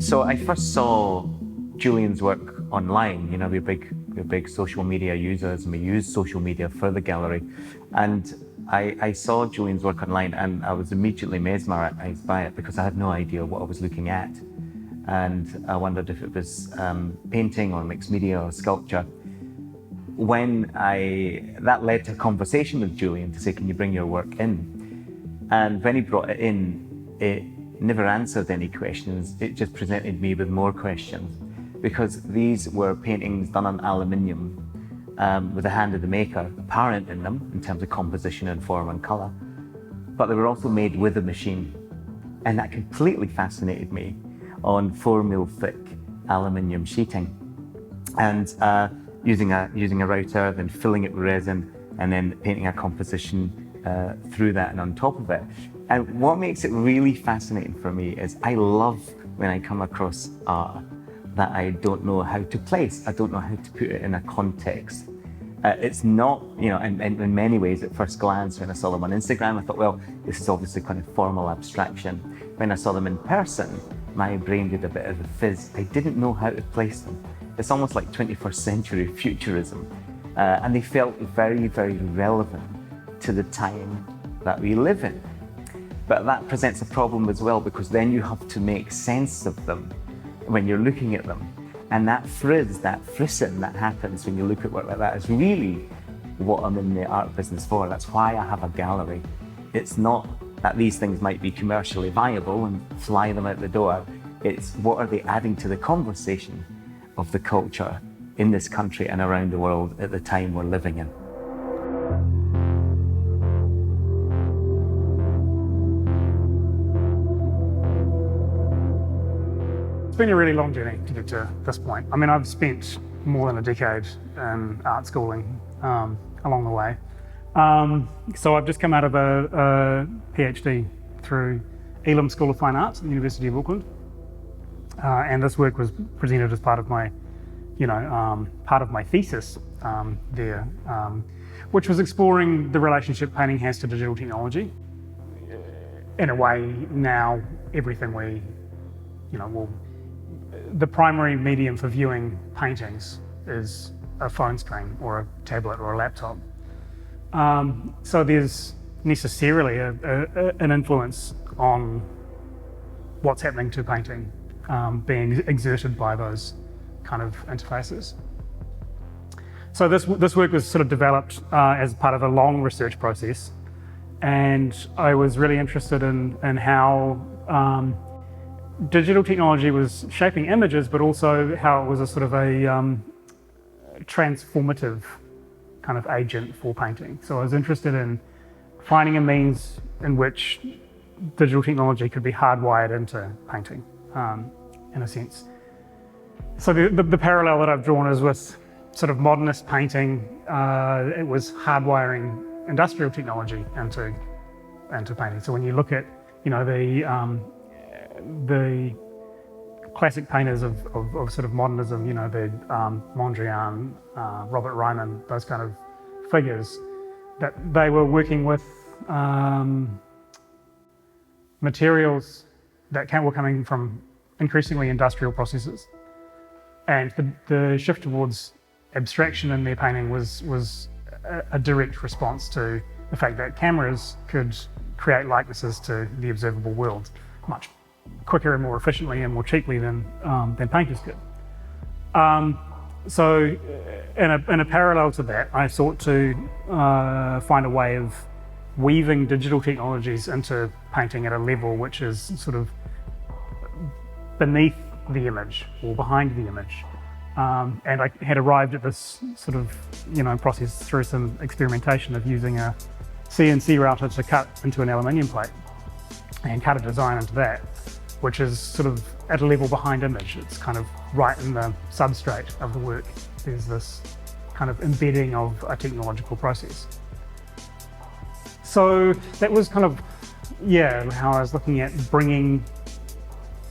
So I first saw Julian's work online. We're big social media users, and we use social media for the gallery. And I saw Julian's work online, and I was immediately mesmerized by it because I had no idea what I was looking at. And I wondered if it was painting or mixed media or sculpture. That led to a conversation with Julian to say, can you bring your work in? And when he brought it in, it never answered any questions. It just presented me with more questions, because these were paintings done on aluminium with the hand of the maker apparent in them in terms of composition and form and color, but they were also made with a machine. And that completely fascinated me, on 4 mil thick aluminium sheeting, and using a router, then filling it with resin, and then painting a composition through that and on top of it. And what makes it really fascinating for me is I love when I come across art that I don't know how to place. I don't know how to put it in a context. It's not, in many ways at first glance, when I saw them on Instagram, I thought, well, this is obviously kind of formal abstraction. When I saw them in person, my brain did a bit of a fizz. I didn't know how to place them. It's almost like 21st century futurism. And they felt very, very relevant to the time that we live in. But that presents a problem as well, because then you have to make sense of them when you're looking at them. And that frizz, that frisson that happens when you look at work like that is really what I'm in the art business for. That's why I have a gallery. It's not that these things might be commercially viable and fly them out the door. It's what are they adding to the conversation of the culture in this country and around the world at the time we're living in. It's been a really long journey to get to this point. I mean, I've spent more than a decade in art schooling along the way. So I've just come out of a PhD through Elysium School of Fine Arts at the University of Auckland. And this work was presented as part of my, thesis there, which was exploring the relationship painting has to digital technology. In a way, now everything the primary medium for viewing paintings is a phone screen or a tablet or a laptop. So there's necessarily an influence on what's happening to painting being exerted by those kind of interfaces. So this work was sort of developed as part of a long research process, and I was really interested in how digital technology was shaping images, but also how it was a sort of a transformative kind of agent for painting. So I was interested in finding a means in which digital technology could be hardwired into painting, in a sense. So the parallel that I've drawn is with sort of modernist painting. It was hardwiring industrial technology into painting. So when you look at the classic painters of sort of modernism, the Mondrian, Robert Ryman, those kind of figures, that they were working with materials that were coming from increasingly industrial processes. And the shift towards abstraction in their painting was a direct response to the fact that cameras could create likenesses to the observable world much quicker and more efficiently and more cheaply than painters could. So in a parallel to that, I sought to find a way of weaving digital technologies into painting at a level which is sort of beneath the image or behind the image. And I had arrived at this sort of process through some experimentation of using a CNC router to cut into an aluminium plate and cut a design into that, which is sort of at a level behind image. It's kind of right in the substrate of the work. There's this kind of embedding of a technological process. So that was kind of, how I was looking at bringing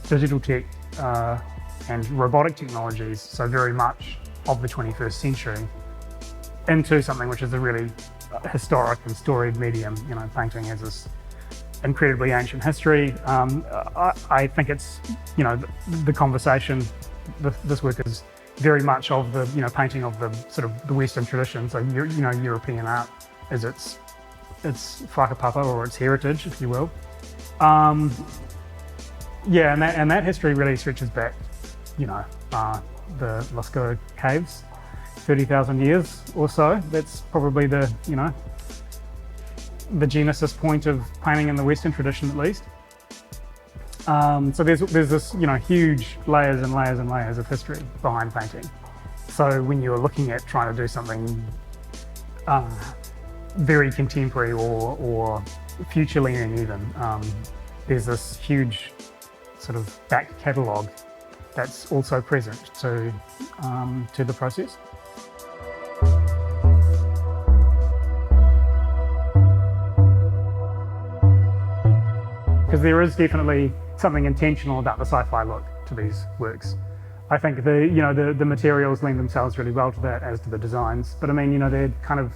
digital tech and robotic technologies, so very much of the 21st century, into something which is a really historic and storied medium. Painting has this incredibly ancient history. I think it's, the conversation, this work is very much of the, painting of the sort of the Western tradition. So, European art is its whakapapa, or its heritage, if you will. Yeah, and that history really stretches back, the Lascaux caves, 30,000 years or so. That's probably the, the genesis point of painting in the Western tradition, at least. So there's this, huge layers and layers and layers of history behind painting. So when you're looking at trying to do something very contemporary or future-leaning even, there's this huge sort of back catalogue that's also present to the process. Because there is definitely something intentional about the sci-fi look to these works. I think the materials lend themselves really well to that, as to the designs. But I mean, they're kind of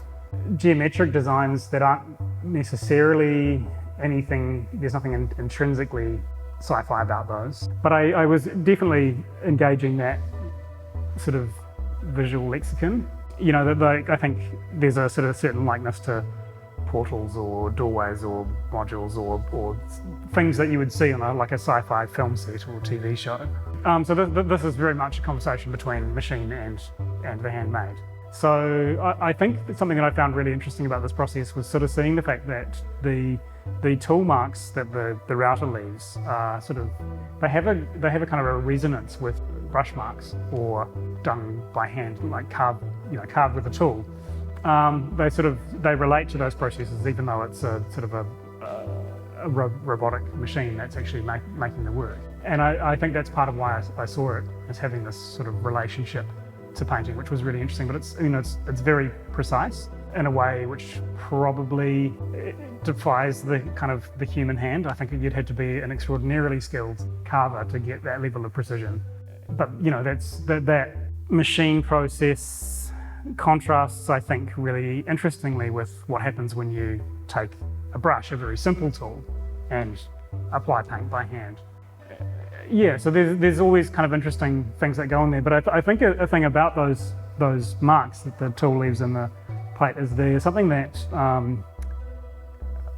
geometric designs that aren't necessarily anything. There's nothing intrinsically sci-fi about those. But I was definitely engaging that sort of visual lexicon. I think there's a sort of certain likeness to portals or doorways or modules or things that you would see on a sci-fi film set or TV show. So this is very much a conversation between machine and the handmade. So I think that something that I found really interesting about this process was sort of seeing the fact that the tool marks that the router leaves are they have a kind of a resonance with brush marks or done by hand, like carved with a tool. They relate to those processes, even though it's a sort of a robotic machine that's actually making the work. And I think that's part of why I saw it as having this sort of relationship to painting, which was really interesting. But it's very precise in a way which probably defies the kind of the human hand. I think you'd have to be an extraordinarily skilled carver to get that level of precision. But that machine process contrasts, I think, really interestingly with what happens when you take a brush, a very simple tool, and apply paint by hand. Yeah, so there's always kind of interesting things that go in there. But I think a thing about those marks that the tool leaves in the plate is there's something that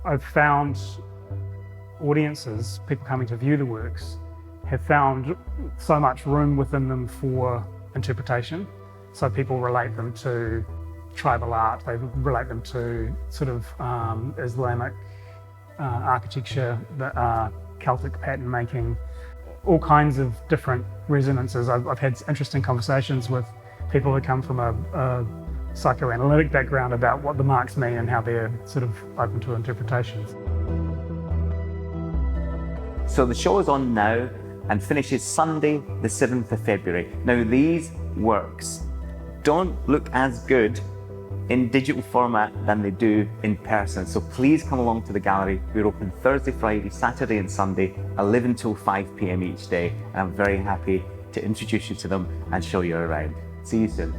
I've found audiences, people coming to view the works, have found so much room within them for interpretation. So people relate them to tribal art, they relate them to sort of Islamic architecture, Celtic pattern making, all kinds of different resonances. I've had interesting conversations with people who come from a psychoanalytic background about what the marks mean and how they're sort of open to interpretations. So the show is on now and finishes Sunday, the 7th of February. Now these works don't look as good in digital format than they do in person. So please come along to the gallery. We're open Thursday, Friday, Saturday and Sunday, 11 till 5 p.m. each day. And I'm very happy to introduce you to them and show you around. See you soon.